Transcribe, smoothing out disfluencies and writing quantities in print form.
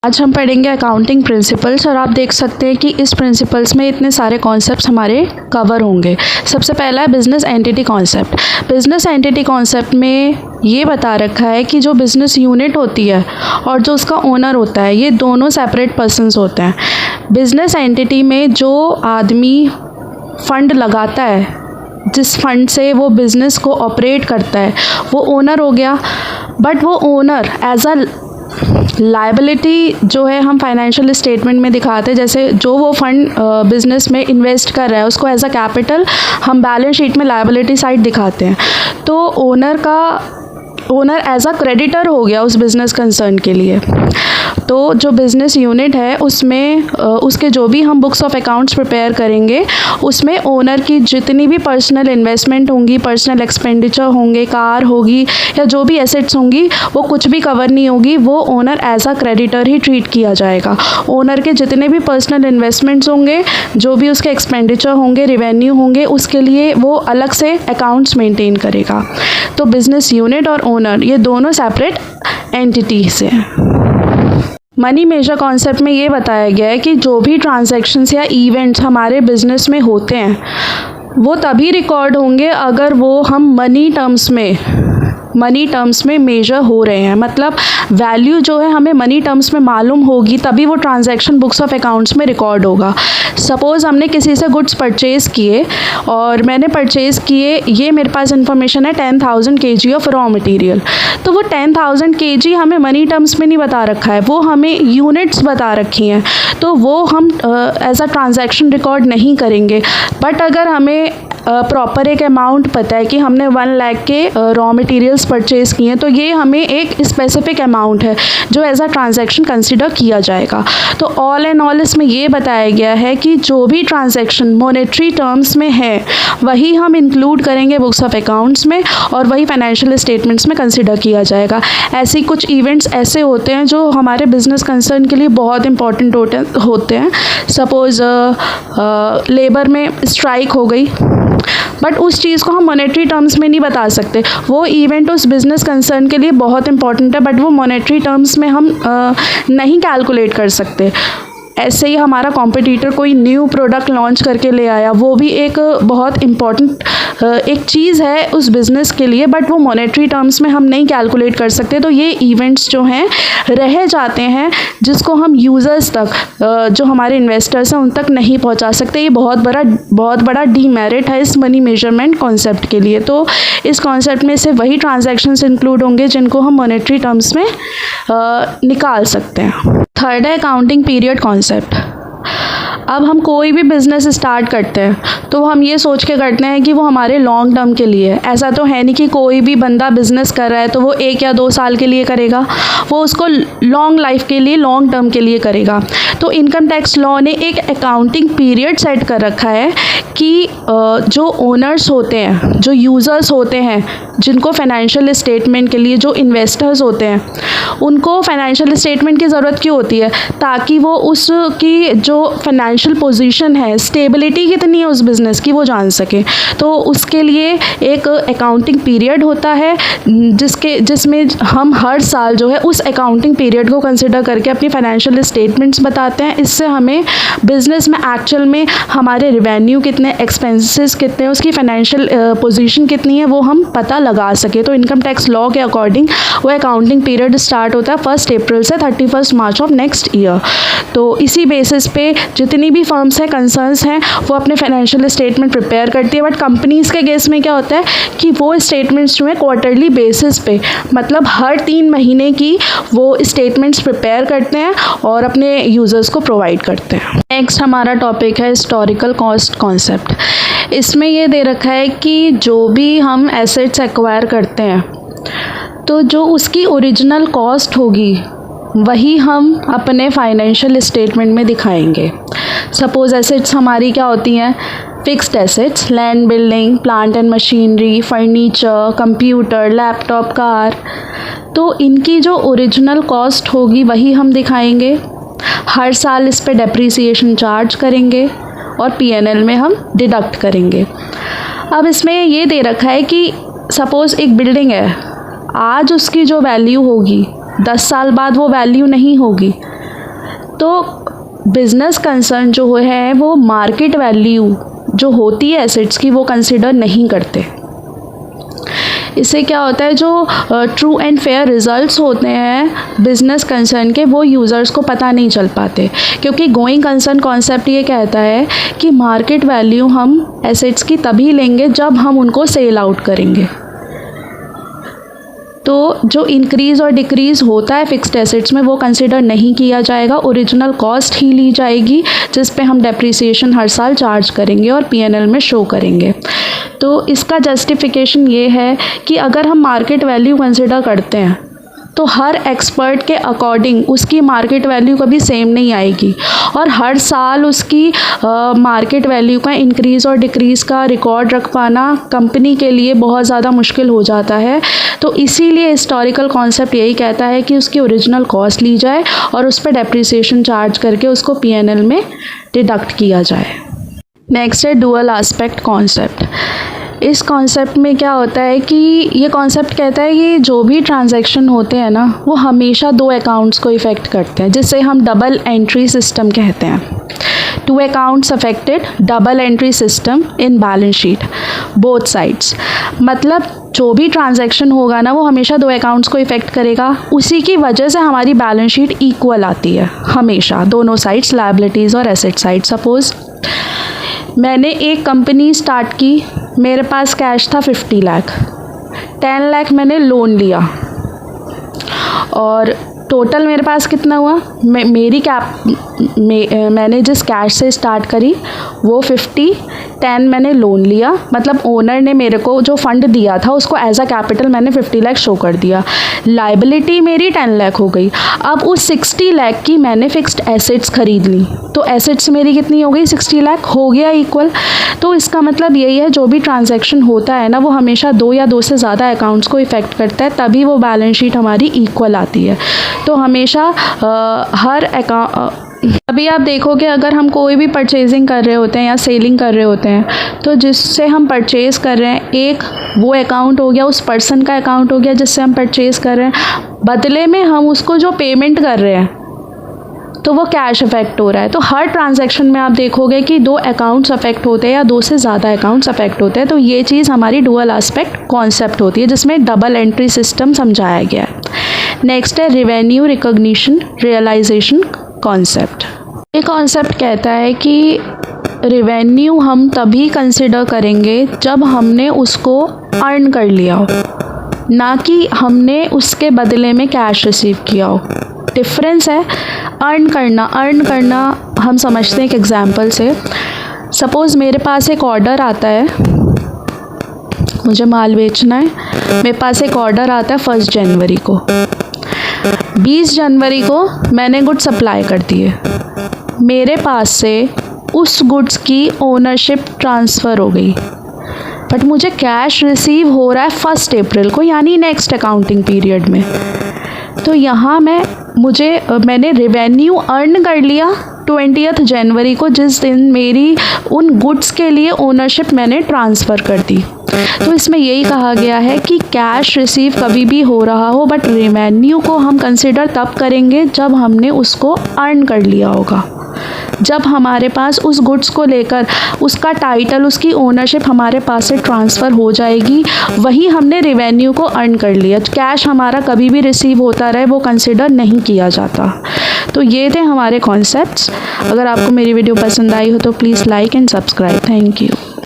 आज हम पढ़ेंगे अकाउंटिंग प्रिंसिपल्स और आप देख सकते हैं कि इस प्रिंसिपल्स में इतने सारे कॉन्सेप्ट्स हमारे कवर होंगे। सबसे पहला है business entity concept. Business entity concept में ये बता रखा है कि जो बिज़नेस यूनिट होती है और जो उसका ओनर होता है, ये दोनों सेपरेट पर्सन्स होते हैं। बिजनेस एंटिटी में जो आदमी फ़ंड लगाता है, जिस फंड से वो बिज़नेस को ऑपरेट करता है, वो ओनर हो गया। बट वो ओनर एज अ लायबिलिटी जो है हम फाइनेंशियल स्टेटमेंट में दिखाते हैं, जैसे जो वो फंड बिजनेस में इन्वेस्ट कर रहा है उसको एज अ कैपिटल हम बैलेंस शीट में लायबिलिटी साइड दिखाते हैं। तो ओनर एज अ क्रेडिटर हो गया उस बिज़नेस कंसर्न के लिए। तो जो बिज़नेस यूनिट है उसमें उसके जो भी हम बुक्स ऑफ अकाउंट्स प्रिपेयर करेंगे उसमें ओनर की जितनी भी पर्सनल इन्वेस्टमेंट होंगी, पर्सनल एक्सपेंडिचर होंगे, कार होगी या जो भी एसेट्स होंगी, वो कुछ भी कवर नहीं होगी। वो ओनर एज अ क्रेडिटर ही ट्रीट किया जाएगा। ओनर के जितने भी पर्सनल इन्वेस्टमेंट्स होंगे, जो भी उसके एक्सपेंडिचर होंगे, रेवेन्यू होंगे, उसके लिए वो अलग से अकाउंट्स मेंटेन करेगा। तो बिज़नेस यूनिट और ओनर ये दोनों सेपरेट एंटिटीज हैं। मनी मेजर कॉन्सेप्ट में ये बताया गया है कि जो भी ट्रांजैक्शंस या इवेंट्स हमारे बिजनेस में होते हैं वो तभी रिकॉर्ड होंगे अगर वो हम मनी टर्म्स में मेजर हो रहे हैं। मतलब वैल्यू जो है हमें मनी टर्म्स में मालूम होगी तभी वो ट्रांजैक्शन बुक्स ऑफ अकाउंट्स में रिकॉर्ड होगा। सपोज़ हमने किसी से गुड्स परचेज़ किए और मैंने परचेज़ किए, ये मेरे पास इन्फॉर्मेशन है 10,000 kg ऑफ रॉ मटेरियल। तो वो 10,000 kg हमें मनी टर्म्स में नहीं बता रखा है, वो हमें यूनिट्स बता रखी हैं। तो वो हम एज अ ट्रांजैक्शन रिकॉर्ड नहीं करेंगे। बट अगर हमें प्रॉपर एक अमाउंट पता है कि हमने 1 लाख के रॉ मटेरियल्स परचेज़ किए हैं, तो ये हमें एक स्पेसिफिक अमाउंट है जो एज अ ट्रांजैक्शन कंसिडर किया जाएगा। तो ऑल एंड ऑल इसमें ये बताया गया है कि जो भी ट्रांजैक्शन मॉनेटरी टर्म्स में है वही हम इंक्लूड करेंगे बुक्स ऑफ अकाउंट्स में और वही फाइनेंशियल स्टेटमेंट्स में कंसिडर किया जाएगा। ऐसे कुछ इवेंट्स ऐसे होते हैं जो हमारे बिजनेस कंसर्न के लिए बहुत इंपॉर्टेंट होते हैं। सपोज़ लेबर में स्ट्राइक हो गई, बट उस चीज़ को हम मॉनेटरी टर्म्स में नहीं बता सकते। वो इवेंट उस बिज़नेस कंसर्न के लिए बहुत इंपॉर्टेंट है, बट वो मॉनेटरी टर्म्स में हम नहीं कैलकुलेट कर सकते। ऐसे ही हमारा कॉम्पिटिटर कोई न्यू प्रोडक्ट लॉन्च करके ले आया, वो भी एक बहुत इम्पॉर्टेंट एक चीज़ है उस बिज़नेस के लिए, बट वो मॉनेटरी टर्म्स में हम नहीं कैलकुलेट कर सकते। तो ये इवेंट्स जो हैं रह जाते हैं जिसको हम यूज़र्स तक, जो हमारे इन्वेस्टर्स हैं, उन तक नहीं पहुंचा सकते। ये बहुत बड़ा डीमेरिट है इस मनी मेजरमेंट कॉन्सेप्ट के लिए। तो इस कॉन्सेप्ट में से वही ट्रांजैक्शंस इंक्लूड होंगे जिनको हम मॉनेटरी टर्म्स में निकाल सकते हैं। थर्ड है अकाउंटिंग पीरियड कॉन्सेप्ट। अब हम कोई भी बिज़नेस स्टार्ट करते हैं तो हम ये सोच के करते हैं कि वो हमारे लॉन्ग टर्म के लिए है। ऐसा तो है नहीं कि कोई भी बंदा बिज़नेस कर रहा है तो वो 1 या 2 साल के लिए करेगा, वो उसको लॉन्ग लाइफ के लिए, लॉन्ग टर्म के लिए करेगा। तो इनकम टैक्स लॉ ने एक अकाउंटिंग पीरियड सेट कर रखा है कि जो ओनर्स होते हैं, जो यूज़र्स होते हैं, जिनको फाइनेंशियल स्टेटमेंट के लिए, जो इन्वेस्टर्स होते हैं, उनको फाइनेंशियल स्टेटमेंट की ज़रूरत क्यों होती है? ताकि वो उसकी जो फाइनेंशियल पोजीशन है, स्टेबिलिटी कितनी है उस बिज़नेस की, वो जान सके। तो उसके लिए एक अकाउंटिंग पीरियड होता है जिसमें हम हर साल जो है उस अकाउंटिंग पीरियड को कंसिडर करके अपनी फाइनेंशियल स्टेटमेंट्स बताते हैं। इससे हमें बिज़नेस में एक्चुअल में हमारे रेवेन्यू कितने, एक्सपेंसेस कितने, उसकी फाइनेंशियल पोजीशन कितनी है, वो हम पता लगा सके। तो इनकम टैक्स लॉ के अकॉर्डिंग वो अकाउंटिंग पीरियड स्टार्ट होता है 1 अप्रैल से 31 मार्च ऑफ नेक्स्ट ईयर। तो इसी बेसिस पे जितनी भी फर्म्स हैं, कंसर्न्स हैं, वो अपने फाइनेंशियल स्टेटमेंट प्रिपेयर करती है। बट कंपनीज़ के केस में क्या होता है कि वो स्टेटमेंट्स जो है क्वार्टरली बेसिस पे, मतलब हर 3 महीने की वो स्टेटमेंट्स प्रिपेयर करते हैं और अपने यूज़र्स को प्रोवाइड करते हैं। नेक्स्ट हमारा टॉपिक है हिस्टोरिकल कॉस्ट कॉन्सेप्ट। इसमें ये दे रखा है कि जो भी हम एसेट्स एक्वायर करते हैं तो जो उसकी ओरिजिनल कॉस्ट होगी वही हम अपने फाइनेंशियल स्टेटमेंट में दिखाएंगे। सपोज़ एसेट्स हमारी क्या होती हैं? Fixed assets, land, building, plant and machinery, furniture, computer, laptop, car. तो इनकी जो ओरिजिनल कॉस्ट होगी वही हम दिखाएंगे। हर साल इस पे डेप्रिसिएशन चार्ज करेंगे और P&L में हम डिडक्ट करेंगे। अब इसमें ये दे रखा है कि सपोज़ एक बिल्डिंग है, आज उसकी जो वैल्यू होगी 10 साल बाद वो वैल्यू नहीं होगी। तो बिज़नेस कंसर्न जो है वो मार्केट वैल्यू जो होती है एसेट्स की वो कंसिडर नहीं करते। इससे क्या होता है, जो ट्रू एंड फेयर रिजल्ट्स होते हैं बिज़नेस कंसर्न के वो यूज़र्स को पता नहीं चल पाते, क्योंकि गोइंग कंसर्न कॉन्सेप्ट ये कहता है कि मार्केट वैल्यू हम एसेट्स की तभी लेंगे जब हम उनको सेल आउट करेंगे। तो जो इंक्रीज़ और डिक्रीज़ होता है फिक्स्ड एसेट्स में वो कंसिडर नहीं किया जाएगा, ओरिजिनल कॉस्ट ही ली जाएगी जिस पे हम डेप्रिसिएशन हर साल चार्ज करेंगे और पीएनएल में शो करेंगे। तो इसका जस्टिफिकेशन ये है कि अगर हम मार्केट वैल्यू कंसिडर करते हैं तो हर एक्सपर्ट के अकॉर्डिंग उसकी मार्केट वैल्यू कभी सेम नहीं आएगी और हर साल उसकी मार्केट वैल्यू का इंक्रीज़ और डिक्रीज़ का रिकॉर्ड रख पाना कंपनी के लिए बहुत ज़्यादा मुश्किल हो जाता है। तो इसीलिए हिस्टोरिकल कॉन्सेप्ट यही कहता है कि उसकी ओरिजिनल कॉस्ट ली जाए और उस पर डेप्रिसिएशन चार्ज करके उसको पीएनएल में डिडक्ट किया जाए। नेक्स्ट है डुअल एस्पेक्ट कॉन्सेप्ट। इस कॉन्सेप्ट में क्या होता है कि ये कॉन्सेप्ट कहता है कि जो भी ट्रांजैक्शन होते हैं ना वो हमेशा दो अकाउंट्स को इफ़ेक्ट करते हैं, जिसे हम डबल एंट्री सिस्टम कहते हैं। Two accounts affected, double entry system in balance sheet both sides. मतलब जो भी ट्रांजैक्शन होगा ना वो हमेशा दो अकाउंट्स को इफ़ेक्ट करेगा, उसी की वजह से हमारी बैलेंस शीट इक्वल आती है हमेशा, दोनों साइड्स, लायबिलिटीज़ और एसेट साइड। सपोज़ मैंने एक कंपनी स्टार्ट की, मेरे पास कैश था 50 लाख, 10 लाख मैंने लोन लिया और टोटल मेरे पास कितना हुआ, मैंने जिस कैश से स्टार्ट करी वो 50, 10 मैंने लोन लिया, मतलब ओनर ने मेरे को जो फंड दिया था उसको एज अ कैपिटल मैंने 50 लाख शो कर दिया। लायबिलिटी मेरी 10 लाख हो गई। अब उस 60 लाख की मैंने फिक्स्ड एसेट्स खरीद ली, तो एसेट्स मेरी कितनी हो गई, 60 लाख, हो गया इक्वल। तो इसका मतलब यही है, जो भी ट्रांजैक्शन होता है ना वो हमेशा दो या दो से ज़्यादा अकाउंट्स को इफ़ेक्ट करता है, तभी वो बैलेंस शीट हमारी इक्वल आती है। तो हमेशा हर अकाउंट, अभी आप देखोगे अगर हम कोई भी परचेजिंग कर रहे होते हैं या सेलिंग कर रहे होते हैं तो जिससे हम परचेज़ कर रहे हैं, एक वो अकाउंट हो गया, उस पर्सन का अकाउंट हो गया जिससे हम परचेज़ कर रहे हैं, बदले में हम उसको जो पेमेंट कर रहे हैं तो वो कैश अफेक्ट हो रहा है। तो हर ट्रांजैक्शन में आप देखोगे कि दो अकाउंट्स अफेक्ट होते हैं या दो से ज़्यादा अकाउंट्स अफेक्ट होते हैं। तो ये चीज़ हमारी डुअल एस्पेक्ट कॉन्सेप्ट होती है जिसमें डबल एंट्री सिस्टम समझाया गया है। नेक्स्ट है रेवेन्यू रिकॉग्निशन रियलाइजेशन कॉन्सेप्ट। ये कॉन्सेप्ट कहता है कि रेवेन्यू हम तभी कंसिडर करेंगे जब हमने उसको अर्न कर लिया हो, ना कि हमने उसके बदले में कैश रिसीव किया हो। डिफरेंस है अर्न करना हम समझते हैं एक एग्जांपल से। सपोज़ मेरे पास एक ऑर्डर आता है, मुझे माल बेचना है, मेरे पास एक ऑर्डर आता है 1 जनवरी को, 20 जनवरी को मैंने गुड्स सप्लाई कर दिए, मेरे पास से उस गुड्स की ओनरशिप ट्रांसफ़र हो गई, बट मुझे कैश रिसीव हो रहा है 1 अप्रैल को, यानी नेक्स्ट अकाउंटिंग पीरियड में। तो यहाँ मैंने रेवेन्यू अर्न कर लिया 20 जनवरी को, जिस दिन मेरी उन गुड्स के लिए ओनरशिप मैंने ट्रांसफ़र कर दी। तो इसमें यही कहा गया है कि कैश रिसीव कभी भी हो रहा हो, बट रेवेन्यू को हम कंसिडर तब करेंगे जब हमने उसको अर्न कर लिया होगा, जब हमारे पास उस गुड्स को लेकर उसका टाइटल, उसकी ओनरशिप हमारे पास से ट्रांसफ़र हो जाएगी, वही हमने रेवेन्यू को अर्न कर लिया। कैश हमारा कभी भी रिसीव होता रहे वो कंसिडर नहीं किया जाता। तो ये थे हमारे कॉन्सेप्ट्स। अगर आपको मेरी वीडियो पसंद आई हो तो please like and subscribe. Thank you.